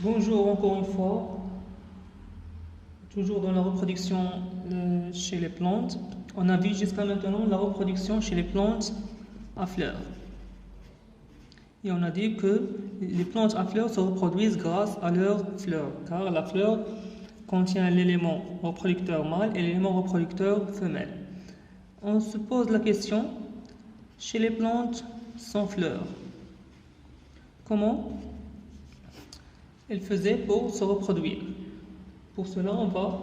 Bonjour encore une fois, toujours dans la reproduction chez les plantes. On a vu jusqu'à maintenant la reproduction chez les plantes à fleurs. Et on a dit que les plantes à fleurs se reproduisent grâce à leurs fleurs, car la fleur contient l'élément reproducteur mâle et l'élément reproducteur femelle. On se pose la question, chez les plantes sans fleurs, comment elles faisaient pour se reproduire? Pour cela, on va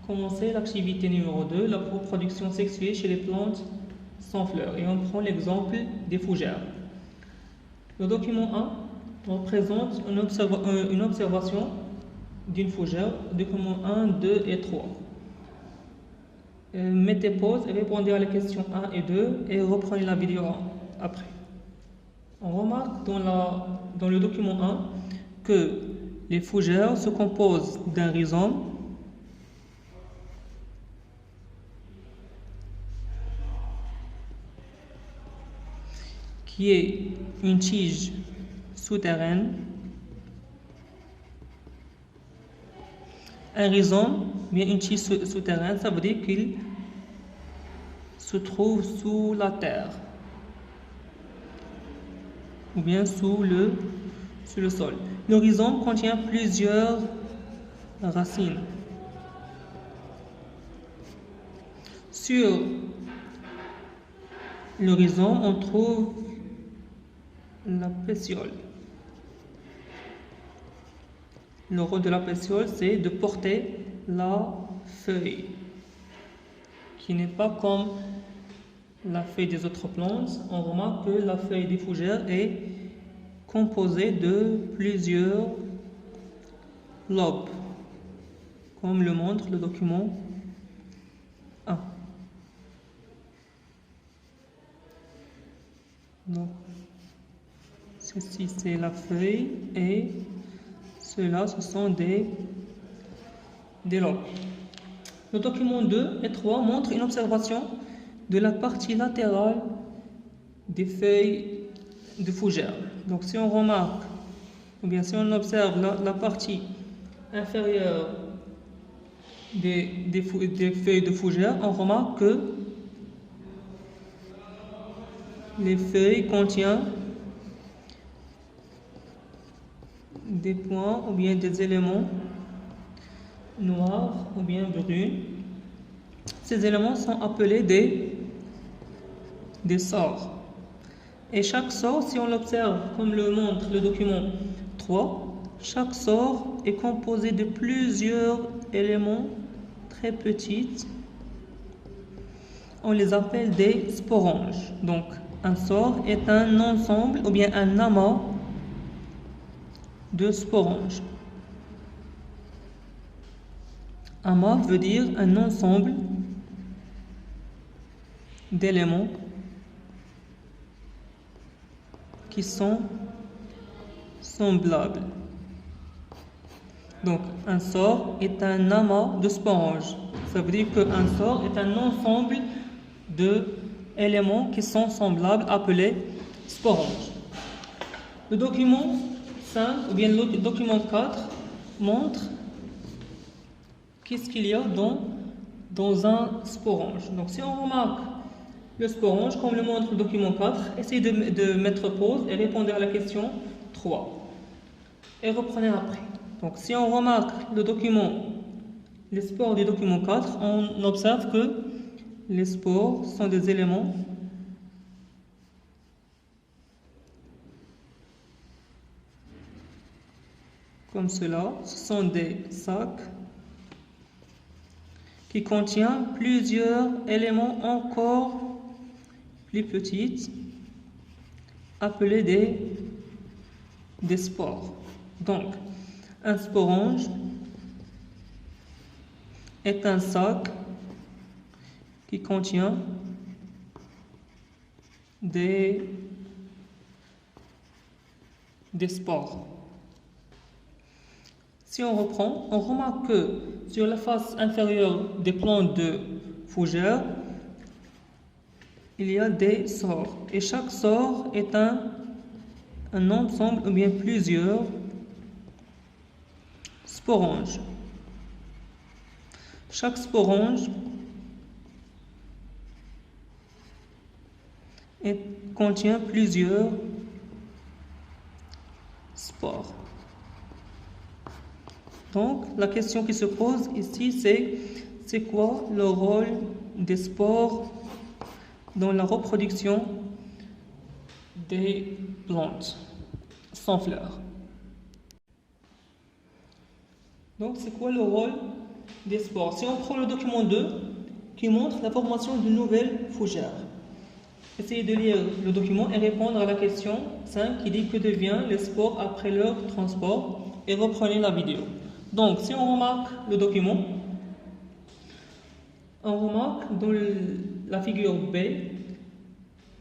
commencer l'activité numéro 2, la reproduction sexuée chez les plantes sans fleurs. Et on prend l'exemple des fougères. Le document 1 représente une observation d'une fougère, document 1, 2 et 3. Mettez pause et répondez à la question 1 et 2 et reprenez la vidéo après. On remarque dans le document 1 que les fougères se composent d'un rhizome qui est une tige souterraine. Un rhizome, bien une tige souterraine, ça veut dire qu'il se trouve sous la terre ou bien sous le sol. Le rhizome contient plusieurs racines. Sur le rhizome, on trouve la pétiole. Le rôle de la pétiole, c'est de porter la feuille, qui n'est pas comme la feuille des autres plantes. On remarque que la feuille des fougères est composée de plusieurs lobes, comme le montre le document 1. Donc, ceci c'est la feuille et ceux-là ce sont des lobes. Le document 2 et 3 montrent une observation de la partie latérale des feuilles de fougère. Donc si on remarque, ou bien si on observe la partie inférieure des feuilles de fougère, on remarque que les feuilles contiennent des points ou bien des éléments noirs ou bien bruns. Ces éléments sont appelés des sores. Et chaque sore, si on l'observe comme le montre le document 3, chaque sore est composé de plusieurs éléments très petits. On les appelle des sporanges. Donc, un sore est un ensemble ou bien un amas de sporanges. Amas veut dire un ensemble d'éléments qui sont semblables. Donc, un sore est un amas de sporanges. Ça veut dire qu'un sore est un ensemble d'éléments qui sont semblables, appelés sporanges. Le document 5, ou bien le document 4, montre qu'est-ce qu'il y a dans un sporange. Donc, si on remarque le sporange, comme le montre le document 4, essayez de mettre pause et répondre à la question 3. Et reprenez après. Donc, si on remarque les spores du document 4, on observe que les spores sont des éléments comme cela. Ce sont des sacs qui contiennent plusieurs éléments encore plus petits, appelés des spores. Donc, un sporange est un sac qui contient des spores. Si on reprend, on remarque que sur la face inférieure des plantes de fougère, il y a des sores. Et chaque sore est un ensemble ou bien plusieurs Sporange. Chaque sporange contient plusieurs spores. Donc, la question qui se pose ici, c'est quoi le rôle des spores dans la reproduction des plantes sans fleurs? Donc, c'est quoi le rôle des spores? Si on prend le document 2 qui montre la formation de nouvelles fougères, essayez de lire le document et répondre à la question 5 qui dit que devient les spores après leur transport, et reprenez la vidéo. Donc, si on remarque le document, on remarque dans la figure B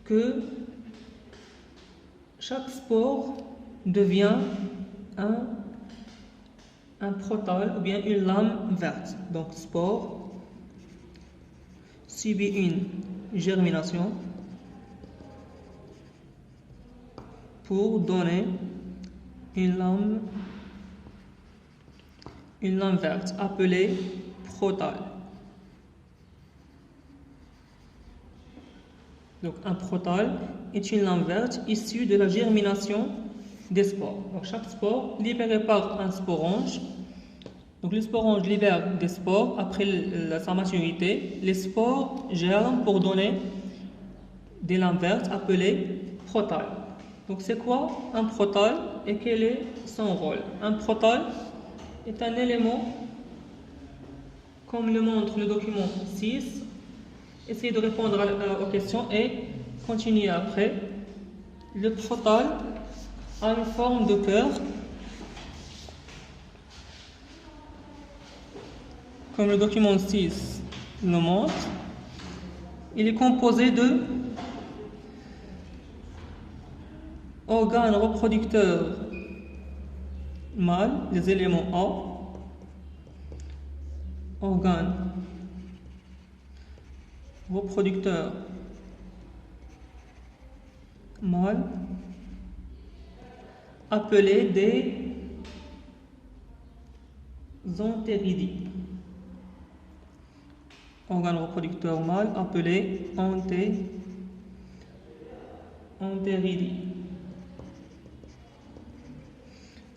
que chaque spore devient un protale ou bien une lame verte. Donc, spore subit une germination pour donner une lame verte appelée protale. Donc, un protale est une lame verte issue de la germination des spores. Donc, chaque spore libéré par un sporange. Donc, le sporange libère des spores après sa maturité. Les spores germent pour donner des lames vertes appelées protales. Donc, c'est quoi un protale et quel est son rôle? Un protale est un élément, comme le montre le document 6. Essayez de répondre aux questions et continuez après. Le protale a une forme de cœur, comme le document 6 le montre. Il est composé de organes reproducteurs mâles, les éléments A, organes reproducteurs mâles, appelés des entéridies. Organes reproducteurs mâles appelés entéridies.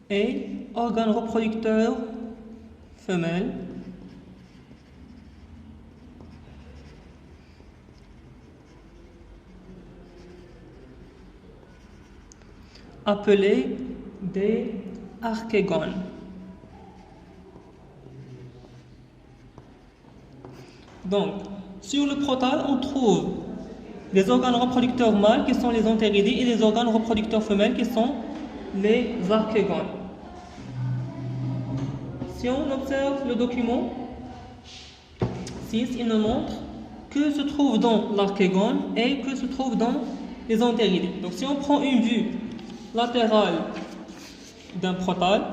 Et organes reproducteurs femelles appelés des archégones. Donc, sur le protale, on trouve les organes reproducteurs mâles qui sont les entéridies et les organes reproducteurs femelles qui sont les archégones. Si on observe le document 6, il nous montre que se trouve dans l'archégone et que se trouve dans les entéridies. Donc, si on prend une vue latérale d'un protale,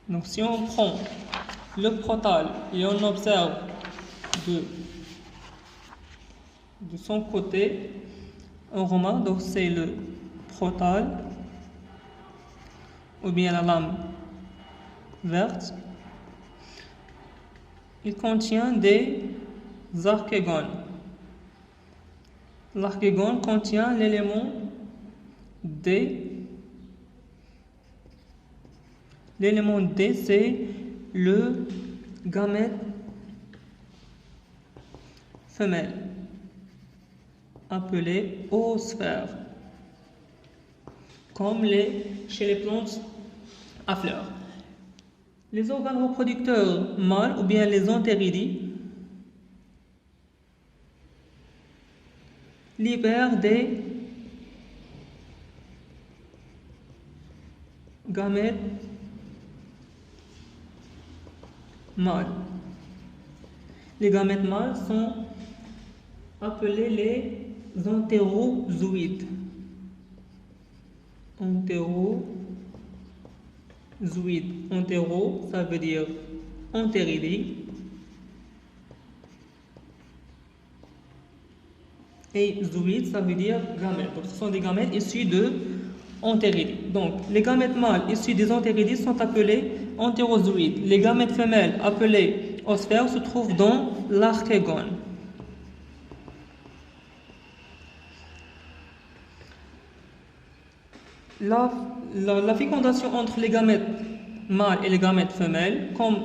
donc si on prend le protale et on observe de son côté, on remarque, donc c'est le protale ou bien la lame verte. Il contient des archégones. L'archégone contient l'élément D. L'élément D, c'est le gamète femelle, appelé oosphère, comme chez les plantes à fleurs. Les organes reproducteurs mâles ou bien les entéridies libèrent des gamètes mâles. Les gamètes mâles sont appelés les entérozoïdes. Entérozoïdes. Entéro, ça veut dire entéridie. Et zoïde, ça veut dire gamètes. Donc, ce sont des gamètes issus de entéridies. Donc, les gamètes mâles issus des entéridies sont appelés entérozoïdes. Les gamètes femelles appelées osphères se trouvent dans l'archégone. La fécondation entre les gamètes mâles et les gamètes femelles, comme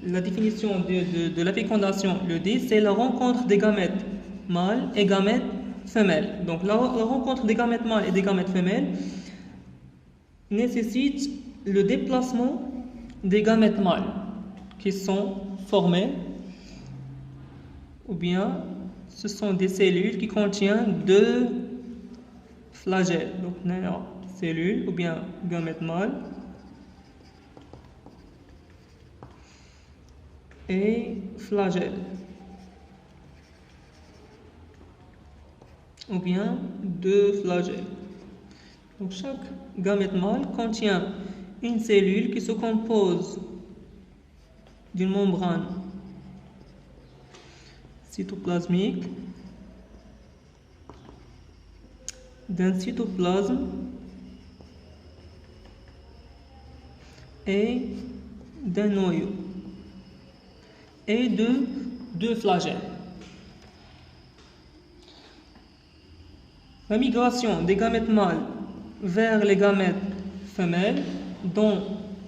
la définition de la fécondation le dit, c'est la rencontre des gamètes mâles et gamètes femelles. Donc la rencontre des gamètes mâles et des gamètes femelles nécessite le déplacement des gamètes mâles qui sont formés, ou bien ce sont des cellules qui contiennent deux flagelles. Donc cellules ou bien gamètes mâles et flagelles, ou bien deux flagelles. Donc chaque gamète mâle contient une cellule qui se compose d'une membrane cytoplasmique, d'un cytoplasme et d'un noyau et de deux flagelles. La migration des gamètes mâles vers les gamètes femelles dans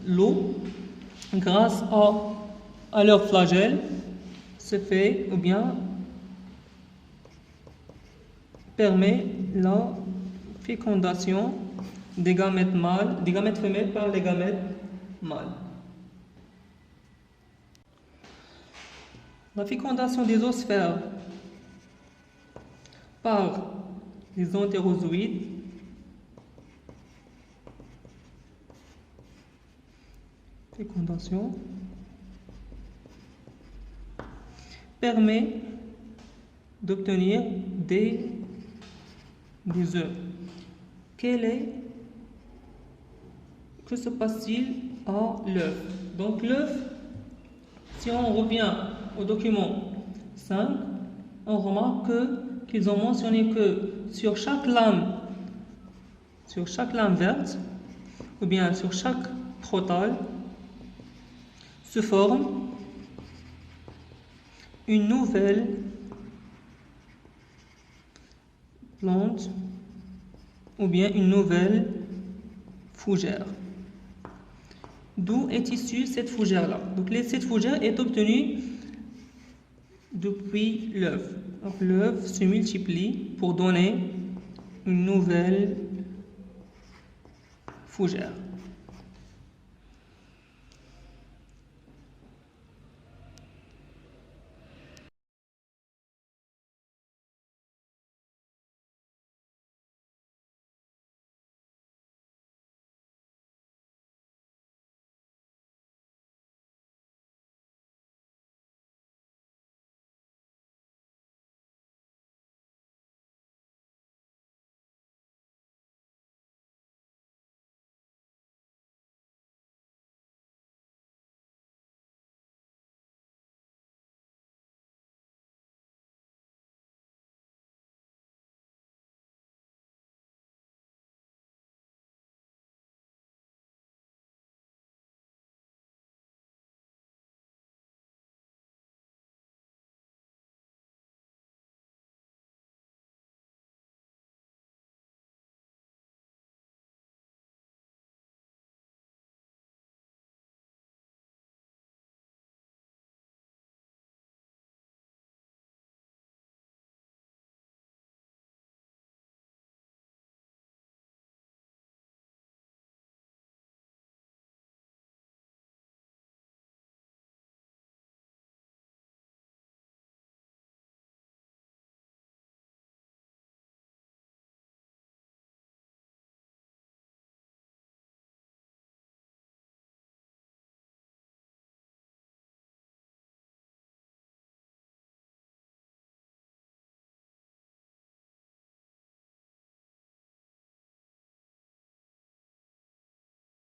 l'eau grâce à leur flagelle se fait ou bien permet la fécondation des gamètes femelles par les gamètes mâles. La fécondation des osphères par les entérozoïdes permet d'obtenir des œufs. Que se passe-t-il à l'œuf? Donc l'œuf, si on revient au document 5, on remarque qu'ils ont mentionné que sur chaque lame verte, ou bien sur chaque protale, se forme une nouvelle plante ou bien une nouvelle fougère. D'où est issue cette fougère-là? Donc cette fougère est obtenue depuis l'œuf. Donc l'œuf se multiplie pour donner une nouvelle fougère.